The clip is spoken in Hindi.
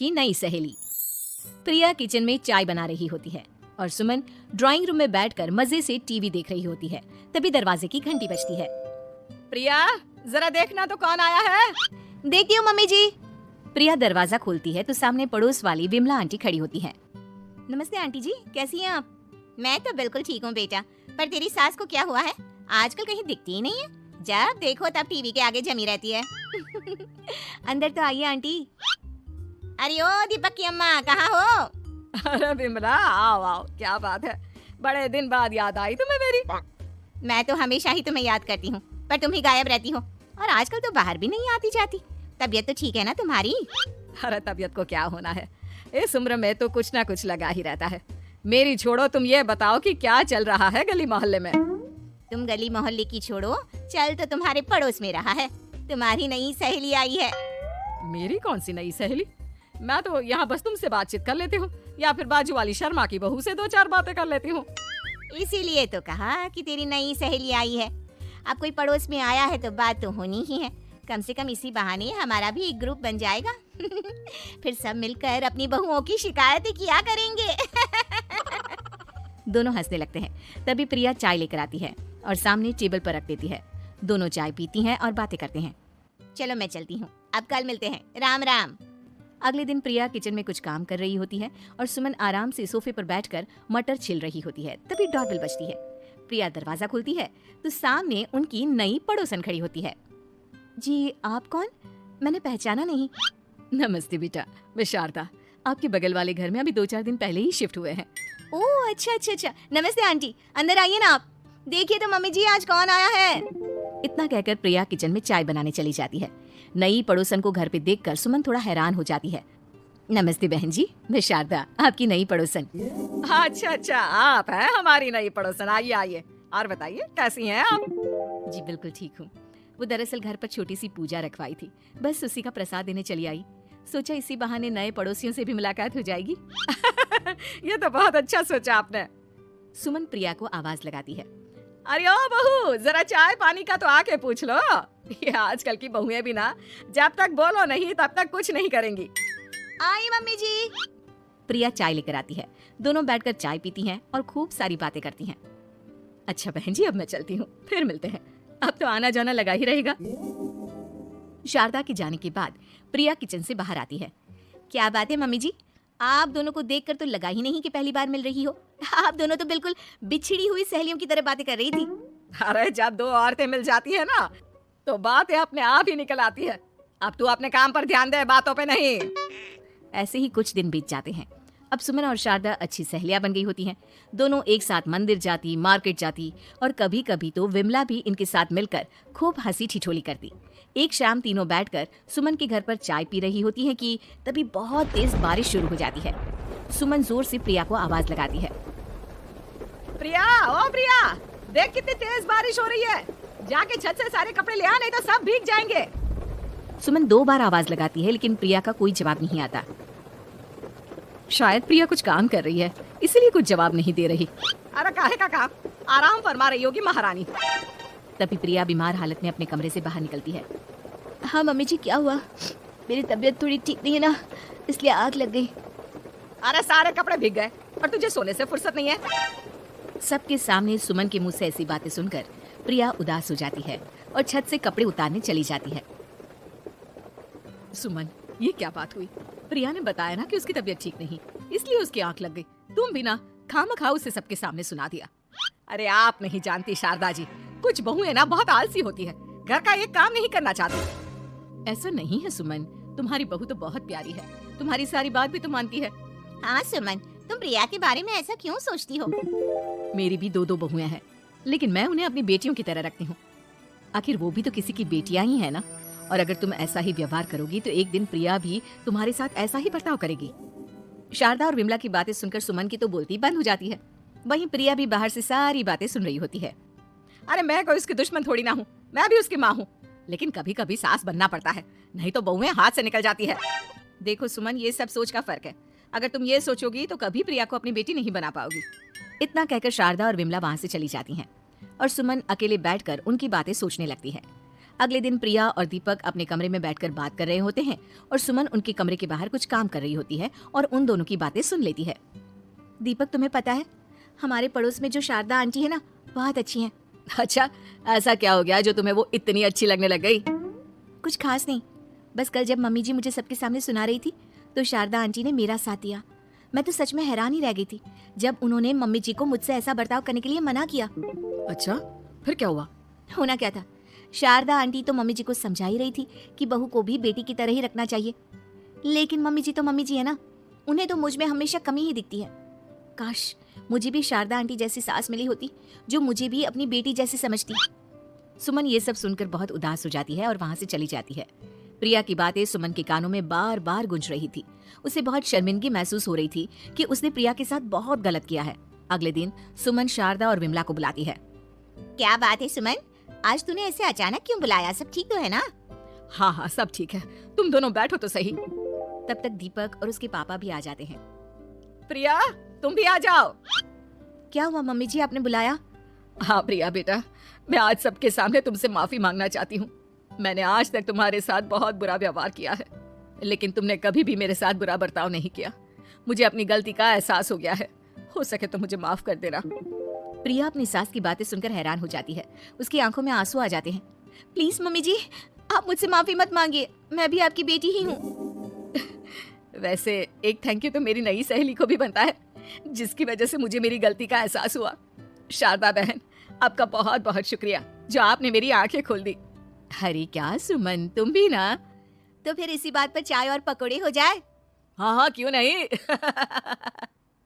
आपकी नई सहेली। प्रिया किचन में चाय बना रही होती है और सुमन ड्राइंग रूम में बैठकर मजे से टीवी देख रही होती है। तभी दरवाजे की घंटी बजती है। प्रिया, जरा देखना तो कौन आया है। देखती हूँ मम्मी जी। प्रिया दरवाजा खोलती है तो सामने पड़ोस वाली विमला आंटी खड़ी होती है। नमस्ते आंटी जी, कैसी हैं आप? मैं तो बिल्कुल ठीक हूँ बेटा, पर तेरी सास को क्या हुआ है? आजकल कहीं दिखती ही नहीं है। जब देखो तब टीवी के आगे जमी रहती है। अंदर तो आइए आंटी। अरे ओ दीपक की अम्मा, कहाँ हो? अरे विमला, आओ आओ, क्या बात है, बड़े दिन बाद याद आई तुम्हें मेरी। मैं तो हमेशा ही तुम्हें याद करती हूँ, पर तुम ही गायब रहती हो और आजकल तो बाहर भी नहीं आती जाती। तबीयत तो ठीक है ना तुम्हारी? अरे तबीयत को क्या होना है, इस उम्र में तो कुछ ना कुछ लगा ही रहता है। मेरी छोड़ो, तुम ये बताओ कि क्या चल रहा है गली मोहल्ले में। तुम गली मोहल्ले की छोड़ो, चल तो तुम्हारे पड़ोस में रहा है। तुम्हारी नई सहेली आई है। मेरी कौन सी नई सहेली? मैं तो यहाँ बस तुमसे बातचीत कर लेती हूँ या फिर बाजू वाली शर्मा की बहू से 2-4 बातें कर लेती हूँ। इसीलिए तो कहा कि तेरी नई सहेली आई है। अब कोई पड़ोस में आया है तो बात तो होनी ही है। कम से कम इसी बहाने हमारा भी एक ग्रुप बन जाएगा। फिर सब मिलकर अपनी बहुओं की शिकायतें किया करेंगे। दोनों हंसने लगते हैं। तभी प्रिया चाय लेकर आती है और सामने टेबल पर रख देती है। दोनों चाय पीती हैं और बातें करते हैं। चलो मैं चलती हूँ, अब कल मिलते हैं। राम राम। अगले दिन प्रिया किचन में कुछ काम कर रही होती है और सुमन आराम से सोफे पर बैठकर मटर छिल रही होती है। तभी डोरबेल बजती है। प्रिया दरवाजा खोलती है तो सामने उनकी नई पड़ोसन खड़ी होती है। जी, आप कौन? मैंने पहचाना नहीं। नमस्ते बेटा, मैं शारदा, आपके बगल वाले घर में अभी 2-4 दिन पहले ही शिफ्ट हुए हैं। ओह अच्छा अच्छा अच्छा, नमस्ते आंटी, अंदर आइए ना आप। देखिए तो मम्मी जी, आज कौन आया है। इतना कहकर प्रिया किचन में चाय बनाने चली जाती है। नई पड़ोसन को घर पे देखकर सुमन थोड़ा हैरान हो जाती है। नमस्ते बहन जी, मैं शारदा, आपकी नई पड़ोसन। अच्छा अच्छा, आप हैं हमारी नई पड़ोसन। आइए आइए, और बताइए कैसी हैं आप? जी बिल्कुल ठीक हूँ। वो दरअसल घर पर छोटी सी पूजा रखवाई थी, बस उसी का प्रसाद देने चली आई। सोचा इसी बहाने नए पड़ोसियों से भी मुलाकात हो जाएगी। ये तो बहुत अच्छा सोचा आपने। सुमन प्रिया को आवाज लगाती है। अरे ओ बहू, जरा चाय पानी का तो आके पूछ लो। ये आजकल की बहुएं भी ना, जब तक बोलो नहीं तब तक कुछ नहीं करेंगी। आई मम्मी जी। प्रिया चाय लेकर आती है। दोनों बैठकर चाय पीती हैं और खूब सारी बातें करती हैं। अच्छा बहन जी, अब मैं चलती हूँ, फिर मिलते हैं। अब तो आना जाना लगा ही रहेगा। शारदा के जाने के बाद प्रिया किचन से बाहर आती है। क्या बात है मम्मी जी, आप दोनों को देखकर तो लगा ही नहीं कि पहली बार मिल रही हो। आप दोनों तो बिल्कुल बिछड़ी हुई सहेलियों की तरह बातें कर रही थी। अरे जब दो औरतें मिल जाती है ना, तो बातें अपने आप ही निकल आती है। अब तू अपने काम पर ध्यान दे, बातों पे नहीं। ऐसे ही कुछ दिन बीत जाते हैं। अब सुमन और शारदा अच्छी सहेलियां बन गई होती हैं। दोनों एक साथ मंदिर जाती, मार्केट जाती और कभी कभी तो विमला भी इनके साथ मिलकर खूब हंसी ठिठोली करती। एक शाम तीनों बैठकर सुमन के घर पर चाय पी रही होती हैं कि तभी बहुत तेज बारिश शुरू हो जाती है। सुमन जोर से प्रिया को आवाज लगाती है। प्रिया, ओ प्रिया, देख कितनी तेज बारिश हो रही है। जाके छत से सारे कपड़े ले आ, नहीं तो सब भीग जाएंगे। सुमन 2 बार आवाज लगाती है लेकिन प्रिया का कोई जवाब नहीं आता। शायद प्रिया कुछ काम कर रही है, इसलिए कुछ जवाब नहीं दे रही। अरे काहे का काम, आराम फरमा रही होगी महारानी। तभी प्रिया बीमार हालत में अपने कमरे से बाहर निकलती है। हाँ मम्मी जी, क्या हुआ? मेरी तबीयत थोड़ी ठीक नहीं है ना, इसलिए आग लग गई। अरे सारे कपड़े भीग गए और तुझे सोने से फुर्सत नहीं है। सबके सामने सुमन के मुंह से ऐसी बातें सुनकर प्रिया उदास हो जाती है और छत से कपड़े उतारने चली जाती है। सुमन, ये क्या बात हुई? प्रिया ने बताया ना कि उसकी तबीयत ठीक नहीं, इसलिए उसकी आंख लग गई। तुम भी ना खामखा उसे सबके सामने सुना दिया। अरे आप नहीं जानती शारदा जी, कुछ बहुएं ना बहुत आलसी होती है, घर का एक काम नहीं करना चाहती। ऐसा नहीं है सुमन, तुम्हारी बहू तो बहुत प्यारी है, तुम्हारी सारी बात भी तो मानती है। हाँ सुमन, तुम प्रिया के बारे में ऐसा क्यों सोचती हो? मेरी भी 2 बहुएं हैं, लेकिन मैं उन्हें अपनी बेटियों की तरह रखती हूँ। आखिर वो भी तो किसी की बेटियां ही है ना। और अगर तुम ऐसा ही व्यवहार करोगी तो एक दिन प्रिया भी तुम्हारे साथ ऐसा ही बर्ताव करेगी। शारदा और विमला की बातें सुनकर सुमन की तो बोलती बंद हो जाती है। वहीं प्रिया भी बाहर से सारी बातें सुन रही होती है। अरे मैं कोई उसकी दुश्मन थोड़ी ना हूँ, मैं भी उसकी माँ हूँ, लेकिन कभी कभी सास बनना पड़ता है, नहीं तो बहुएं हाथ से निकल जाती है। देखो सुमन, ये सब सोच का फर्क है। अगर तुम ये सोचोगी तो कभी प्रिया को अपनी बेटी नहीं बना पाओगी। इतना कहकर शारदा और विमला वहाँ से चली जाती हैं और सुमन अकेले बैठकर उनकी बातें सोचने लगती है। अगले दिन प्रिया और दीपक अपने कमरे में बैठकर बात कर रहे होते हैं और सुमन उनके कमरे के बाहर कुछ काम कर रही होती है और उन दोनों की बातें सुन लेती है। दीपक, तुम्हें पता है हमारे पड़ोस में जो शारदा आंटी है ना, बहुत अच्छी हैं। अच्छा, ऐसा क्या हो गया जो तुम्हें वो इतनी अच्छी लगने लग गई? कुछ खास नहीं, बस कल जब मम्मी जी मुझे सबके सामने सुना रही थी तो शारदा आंटी ने मेरा साथ दिया। मैं तो सच में हैरान ही रह गई थी जब उन्होंने मम्मी जी को मुझसे ऐसा बर्ताव करने के लिए मना किया। अच्छा, फिर क्या हुआ? होना क्या था, शारदा आंटी तो मम्मी जी को समझा ही रही थी कि बहू को भी बेटी की तरह ही रखना चाहिए, लेकिन मम्मी जी तो मम्मी जी है ना, उन्हें तो मुझ में हमेशा कमी ही दिखती है। काश मुझे भी शारदा आंटी जैसी सास मिली होती जो मुझे भी अपनी बेटी जैसी समझती। सुमन ये सब सुनकर बहुत उदास हो जाती है और वहाँ से चली जाती है। प्रिया की बातें सुमन के कानों में बार बार गूंज रही थी। उसे बहुत शर्मिंदगी महसूस हो रही थी कि उसने प्रिया के साथ बहुत गलत किया है। अगले दिन सुमन शारदा और विमला को बुलाती है। क्या बात है सुमन, आज तूने ऐसे अचानक क्यों बुलाया? सब ठीक तो है ना? हाँ हाँ, सब ठीक है, तुम दोनों बैठो तो सही। तब तक दीपक और उसके पापा भी आ जाते हैं। प्रिया, तुम भी आ जाओ। क्या हुआ मम्मी जी, आपने बुलाया? हाँ प्रिया बेटा, मैं आज सबके सामने तुमसे माफी मांगना चाहती हूँ। मैंने आज तक तुम्हारे साथ बहुत बुरा व्यवहार किया है, लेकिन तुमने कभी भी मेरे साथ बुरा बर्ताव नहीं किया। मुझे अपनी गलती का एहसास हो गया है, हो सके तो मुझे माफ कर देना। प्रिया अपनी सास की बातें सुनकर हैरान हो जाती है। उसकी आंखों में आंसू आ जाते हैं। प्लीज मम्मी जी, आप मुझसे माफी मत मांगिए, मैं भी आपकी बेटी ही हूँ। वैसे एक थैंक यू तो मेरी नई सहेली को भी बनता है, जिसकी वजह से मुझे मेरी गलती का एहसास हुआ। शारदा बहन, आपका बहुत बहुत शुक्रिया जो आपने मेरी आंखें खोल दी। अरे क्या सुमन, तुम भी ना। तो फिर इसी बात पर चाय और पकौड़े हो जाए? हाँ हाँ, क्यों नहीं।